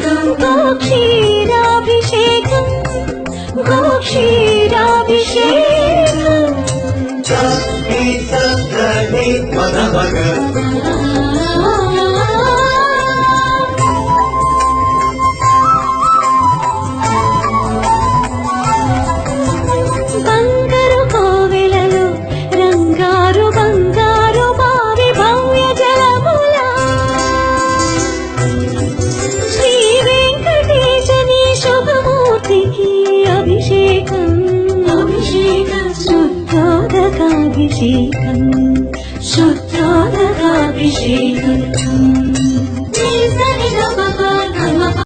गोक्षीराभिषेकं गोक्षीराभिषेकं బంగారు కోవెలలో రంగారు బంగారు బావి భవ్య జలముల శ్రీ వెంకటేశని శుభమూర్తికి అభిషేకం అభిషేకం శుద్ధోదకాభిషేకం